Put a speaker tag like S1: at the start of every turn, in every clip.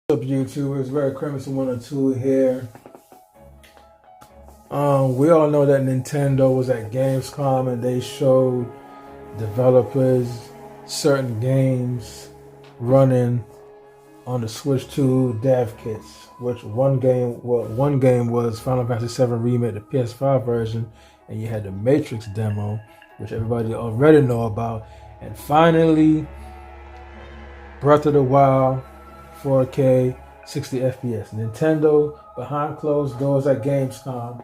S1: What's up, YouTube? It's very Crimson 102 here. We all know that Nintendo was at Gamescom and they showed developers certain games running on the Switch 2 dev kits. Which one game was Final Fantasy VII Remake, the PS5 version, and you had the Matrix demo, which everybody already know about, and finally Breath of the Wild 4K 60 FPS. Nintendo, behind closed doors at Gamescom,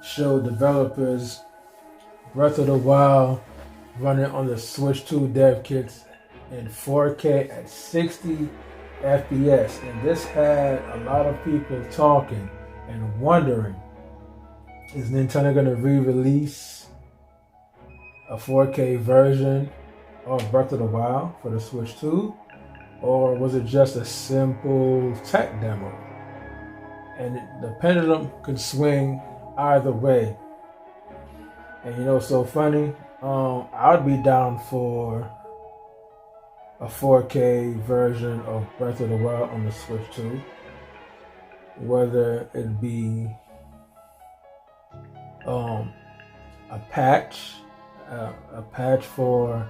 S1: showed developers Breath of the Wild running on the Switch 2 dev kits in 4K at 60 FPS. And this had a lot of people talking and wondering, is Nintendo going to re-release a 4K version of Breath of the Wild for the Switch 2? Or was it just a simple tech demo? And the pendulum could swing either way. And you know what's so funny? I'd be down for a 4K version of Breath of the Wild on the Switch 2. Whether it be a patch for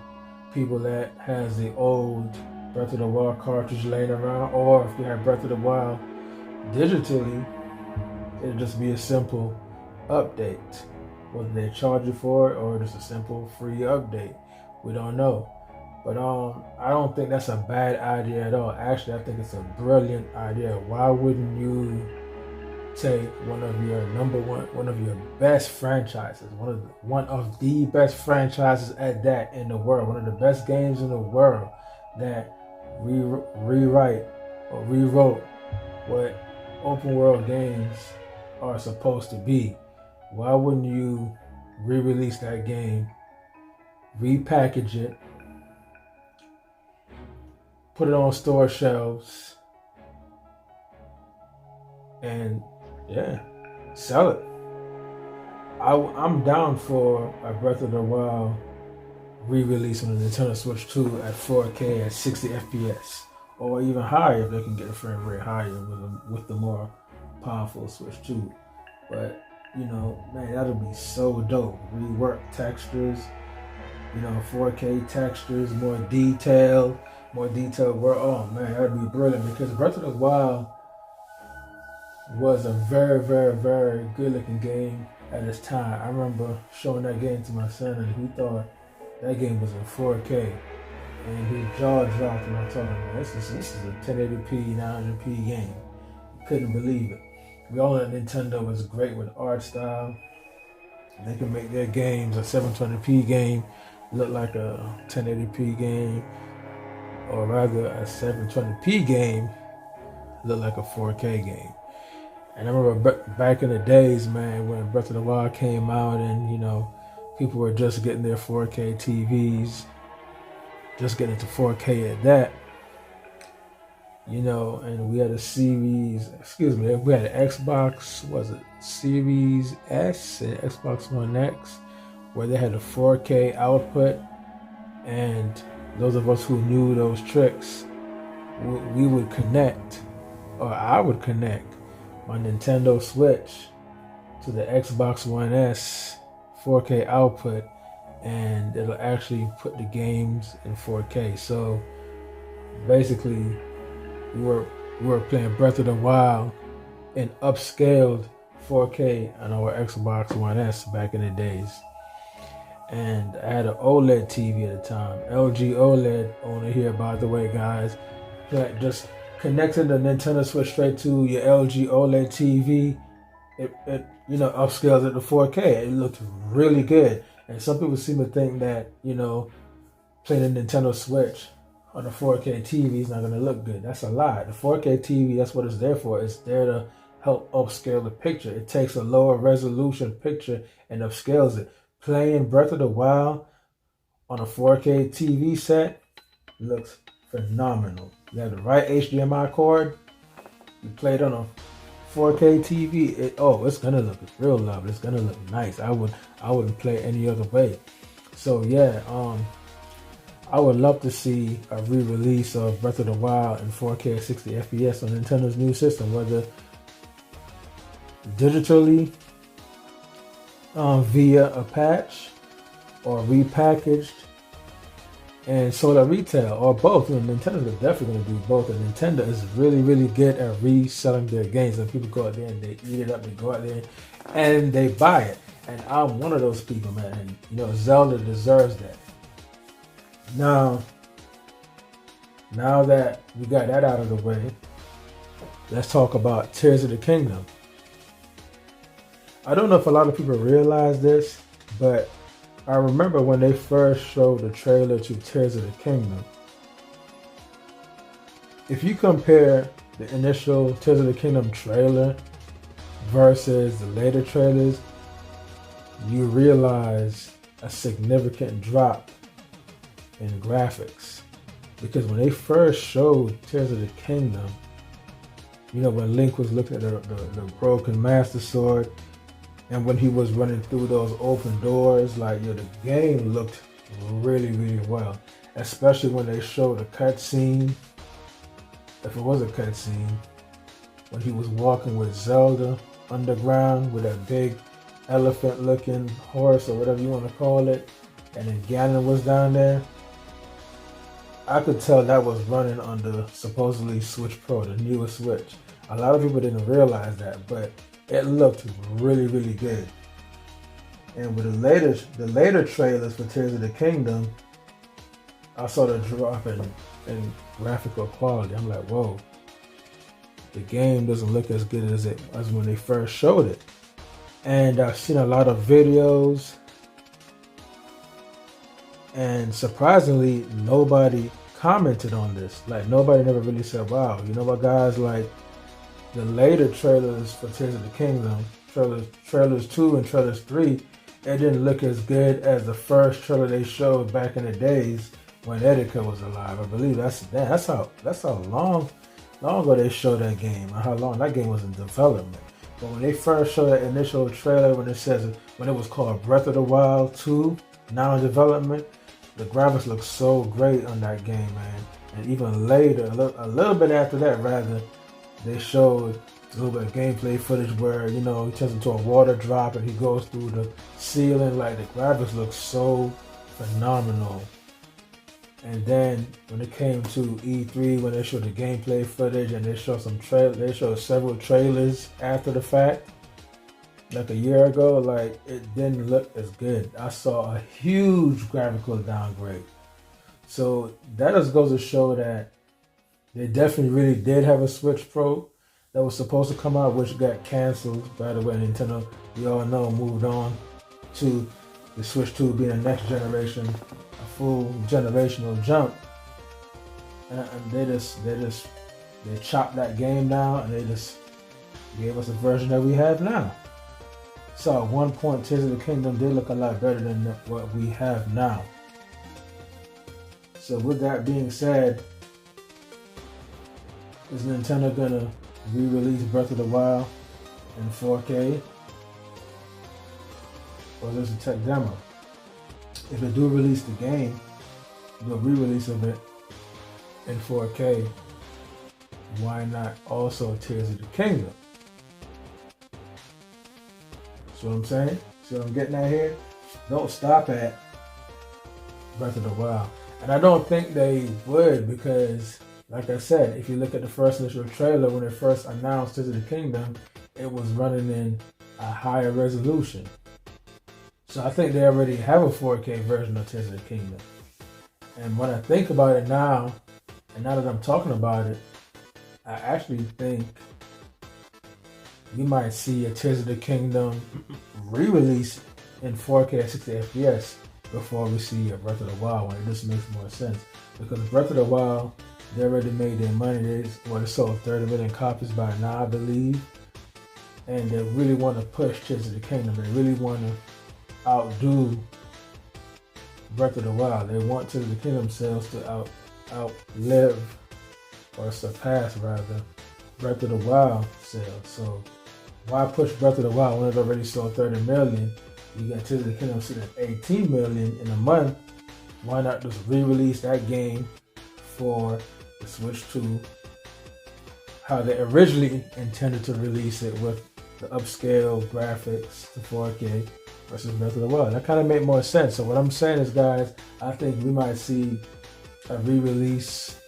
S1: people that has the old Breath of the Wild cartridge laying around, or if you have Breath of the Wild digitally, it'll just be a simple update. Whether they charge you for it or just a simple free update, we don't know. But I don't think that's a bad idea at all. Actually, I think it's a brilliant idea. Why wouldn't you take one of your best franchises, one of the best franchises at that in the world, one of the best games in the world, that rewrote what open world games are supposed to be? Why wouldn't you re-release that game, repackage it, put it on store shelves, and sell it? I'm down for a Breath of the Wild re-release on the Nintendo Switch 2 at 4K at 60 FPS, or even higher if they can get the frame rate higher with the more powerful Switch 2. But you know, man, that'll be so dope. Rework textures, 4K textures, more detailed work. Oh man, that'd be brilliant, because Breath of the Wild was a very, very, very good looking game at its time. I remember showing that game to my son, and he thought that game was in 4K, and his jaw dropped when I told him, this is a 1080p, 900p game. Couldn't believe it. We all know Nintendo was great with art style. They can make their games, a 720p game, look like a 1080p game, or rather a 720p game look like a 4K game. And I remember back in the days, man, when Breath of the Wild came out, and people were just getting their 4K TVs, just getting into 4K at that, and we had we had an Xbox, was it Series S and Xbox One X, where they had a 4K output, and those of us who knew those tricks, we would connect, or I would connect my Nintendo Switch to the Xbox One S 4K output, and it'll actually put the games in 4K. So basically, we were playing Breath of the Wild in upscaled 4K on our Xbox One S back in the days. And I had an OLED TV at the time. LG OLED owner here, by the way, guys. Just connecting the Nintendo Switch straight to your LG OLED TV, it upscales it to 4K. It looked really good. And some people seem to think that, playing the Nintendo Switch on a 4K TV is not going to look good. That's a lie. The 4K TV, that's what it's there for. It's there to help upscale the picture. It takes a lower resolution picture and upscales it. Playing Breath of the Wild on a 4K TV set looks phenomenal. You have the right HDMI cord, you play it on a 4K TV, it's gonna look real lovely. It's gonna look nice. I wouldn't play any other way. So yeah, I would love to see a re-release of Breath of the Wild in 4K 60 FPS on Nintendo's new system, whether digitally via a patch or repackaged and sold at retail, or both. Nintendo is definitely going to do both. And Nintendo is really, really good at reselling their games. And people go out there and they eat it up. They go out there and they buy it. And I'm one of those people, man. And you know, Zelda deserves that. Now that we got that out of the way, let's talk about Tears of the Kingdom. I don't know if a lot of people realize this, but I remember when they first showed the trailer to Tears of the Kingdom. If you compare the initial Tears of the Kingdom trailer versus the later trailers, you realize a significant drop in graphics. Because when they first showed Tears of the Kingdom, you know, when Link was looking at the broken Master Sword, and when he was running through those open doors, like, the game looked really, really well. Especially when they showed a cutscene, if it was a cutscene, when he was walking with Zelda underground with that big elephant-looking horse or whatever you want to call it, and then Ganon was down there. I could tell that was running on the supposedly Switch Pro, the newest Switch. A lot of people didn't realize that, but it looked really, really good. And with the later trailers for Tears of the Kingdom, I saw the drop in graphical quality. I'm like, whoa, the game doesn't look as good as when they first showed it. And I've seen a lot of videos, and surprisingly, nobody commented on this. Like, nobody never really said, wow, you know what, guys, like, the later trailers for Tears of the Kingdom, trailers 2 and trailers 3, it didn't look as good as the first trailer they showed back in the days when Etika was alive. I believe that's how long ago they showed that game, and how long that game was in development. But when they first showed that initial trailer, when it was called Breath of the Wild 2, now in development, the graphics look so great on that game, man. And even later, a little bit after that, rather, they showed a little bit of gameplay footage where, he turns into a water drop and he goes through the ceiling. Like, the graphics look so phenomenal. And then when it came to E3, when they showed the gameplay footage and they showed several trailers after the fact, like a year ago, like, it didn't look as good. I saw a huge graphical downgrade. So that just goes to show that they definitely really did have a Switch Pro that was supposed to come out, which got canceled. By the way, Nintendo, we all know, moved on to the Switch 2 being the next generation, a full generational jump. And they chopped that game down, and they just gave us a version that we have now. So at one point, Tears of the Kingdom did look a lot better than what we have now. So with that being said, is Nintendo gonna re-release Breath of the Wild in 4K? Or is this a tech demo? If they do release the game, do a re-release of it in 4K, why not also Tears of the Kingdom? See what I'm saying? See what I'm getting at here? Don't stop at Breath of the Wild. And I don't think they would, because, like I said, if you look at the first initial trailer, when they first announced Tears of the Kingdom, it was running in a higher resolution. So I think they already have a 4K version of Tears of the Kingdom. And when I think about it now, and now that I'm talking about it, I actually think we might see a Tears of the Kingdom re-release in 4K at 60 FPS before we see a Breath of the Wild, when it just makes more sense. Because Breath of the Wild, they already made their money. They sold 30 million copies by now, I believe. And they really want to push Tears of the Kingdom. They really want to outdo Breath of the Wild. They want Tears of the Kingdom sales to outlive, or surpass rather, Breath of the Wild sales. So why push Breath of the Wild when it already sold 30 million? You got Tears of the Kingdom sitting at 18 million in a month, Why not just re-release that game for the Switch 2? How they originally intended to release it with the upscale graphics to 4K versus Breath of the Wild. That kind of made more sense. So what I'm saying is, guys, I think we might see a re-release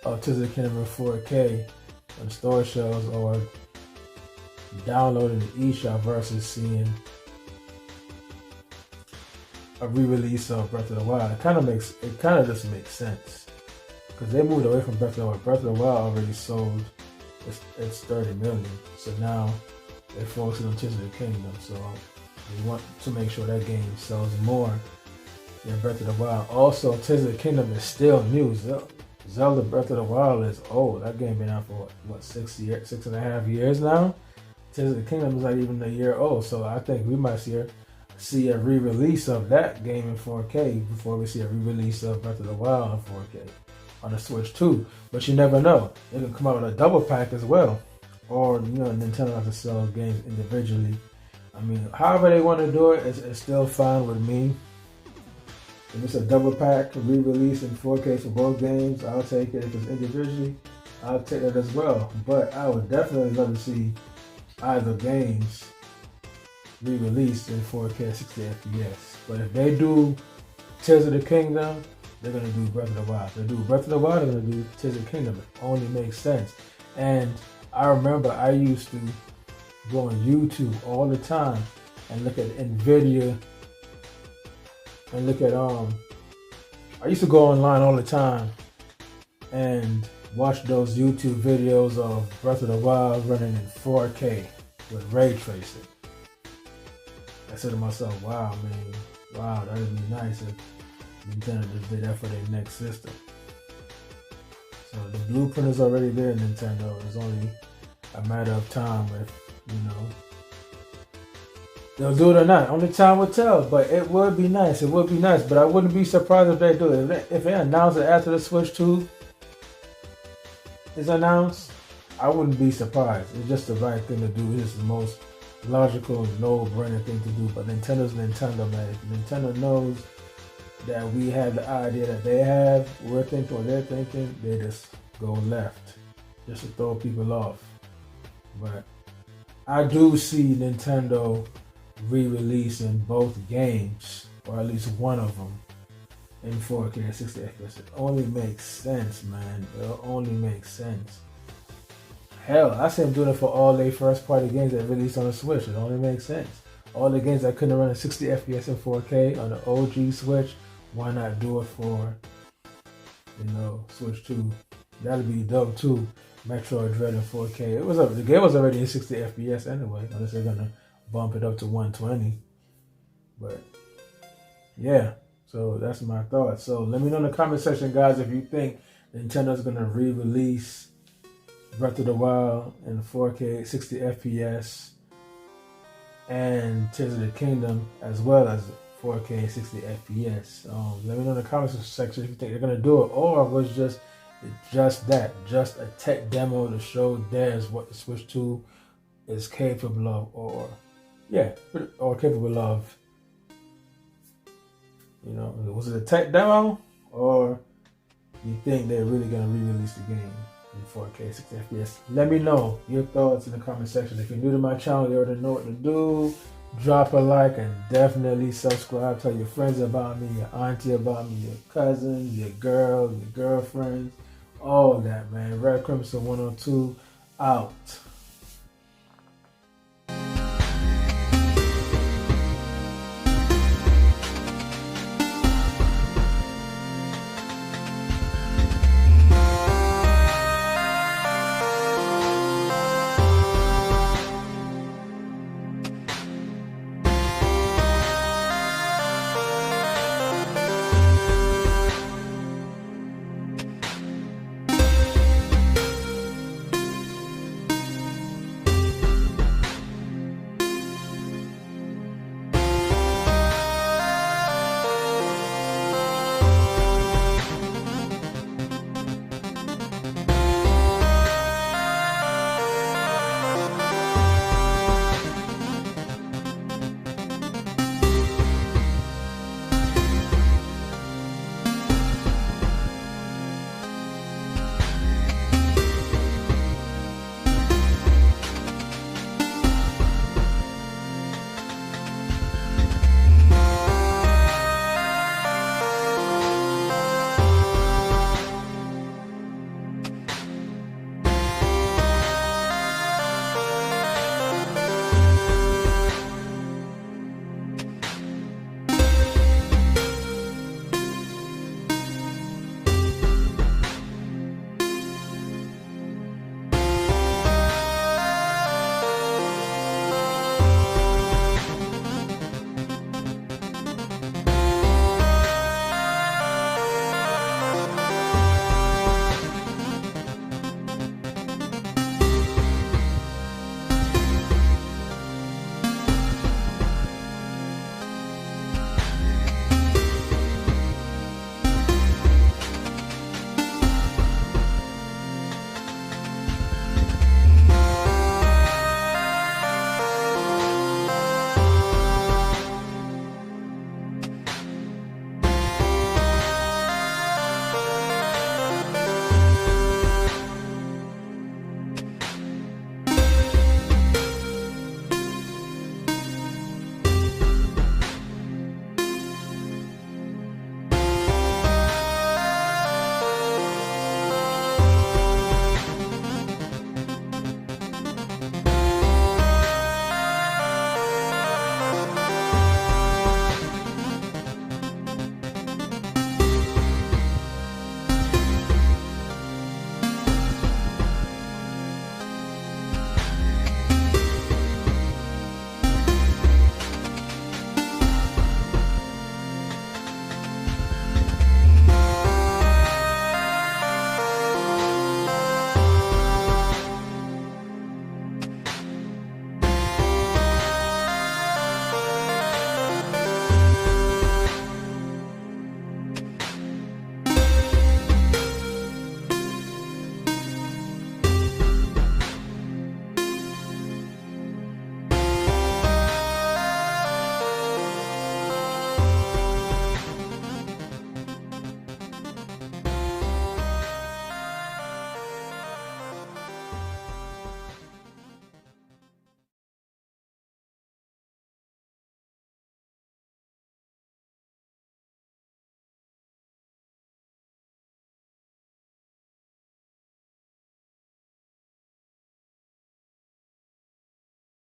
S1: of Tears of the Kingdom in 4K on the store shelves, or downloading the eShop versus seeing a re-release of Breath of the Wild. It kind of just makes sense because they moved away from Breath of the Wild. Breath of the Wild already sold it's 30 million, so now they're focusing on Tears of the Kingdom. So we want to make sure that game sells more than Breath of the Wild. Also, Tears of the Kingdom is still new. Zelda Breath of the Wild is old. That game been out for what 6.5 years now. Tears of the Kingdom is not even a year old. So I think we might see a re-release of that game in 4K before we see a re-release of Breath of the Wild in 4K on the Switch 2. But you never know. It can come out with a double pack as well. Or, Nintendo has to sell games individually. I mean, however they want to do it, it's still fine with me. If it's a double pack re-release in 4K for both games, I'll take it. If it's individually, I'll take it as well. But I would definitely love to see either games re-released in 4K 60 FPS. But if they do Tears of the Kingdom, they're going to do Breath of the Wild. If they do Breath of the Wild, they're going to do Tears of the Kingdom. It only makes sense. And I remember I used to go on YouTube all the time and look at NVIDIA and look at I used to go online all the time and watch those YouTube videos of Breath of the Wild running in 4K with ray tracing. I said to myself, wow, that would be nice if Nintendo just did that for their next system. So the blueprint is already there, Nintendo. It's only a matter of time if, they'll do it or not. Only time will tell, but it would be nice. It would be nice, but I wouldn't be surprised if they do it. If they announce it after the Switch 2 is announced, I wouldn't be surprised. It's just the right thing to do. It's the most logical, no-brainer thing to do. But Nintendo's Nintendo, man. If Nintendo knows that we have the idea that they have, we're thinking what they're thinking, they just go left just to throw people off. But I do see Nintendo re-releasing both games, or at least one of them, in 4K 60 FPS. It only makes sense, man. It only makes sense. Hell, I see them doing it for all their first-party games that released on the Switch. It only makes sense. All the games that couldn't run at 60 FPS in 4K on the OG Switch, why not do it for, Switch 2? That'd be dope too. Metroid Dread in 4K. The game was already in 60 FPS anyway, unless they're gonna bump it up to 120. But yeah, so that's my thoughts. So let me know in the comment section, guys, if you think Nintendo's gonna re-release Breath of the Wild in 4K 60 FPS and Tears of the Kingdom as well as 4K 60 FPS. Let me know in the comments section if you think they're gonna do it, or was just a tech demo to show devs what the Switch 2 is capable of, or capable of. Was it a tech demo, or you think they're really gonna re-release the game in 4K 60 FPS? Let me know your thoughts in the comment section. If you're new to my channel, you already know what to do. Drop a like and definitely subscribe. Tell your friends about me, your auntie about me, your cousins, your girls, your girlfriends, all that, man. Red Crimson 102 out.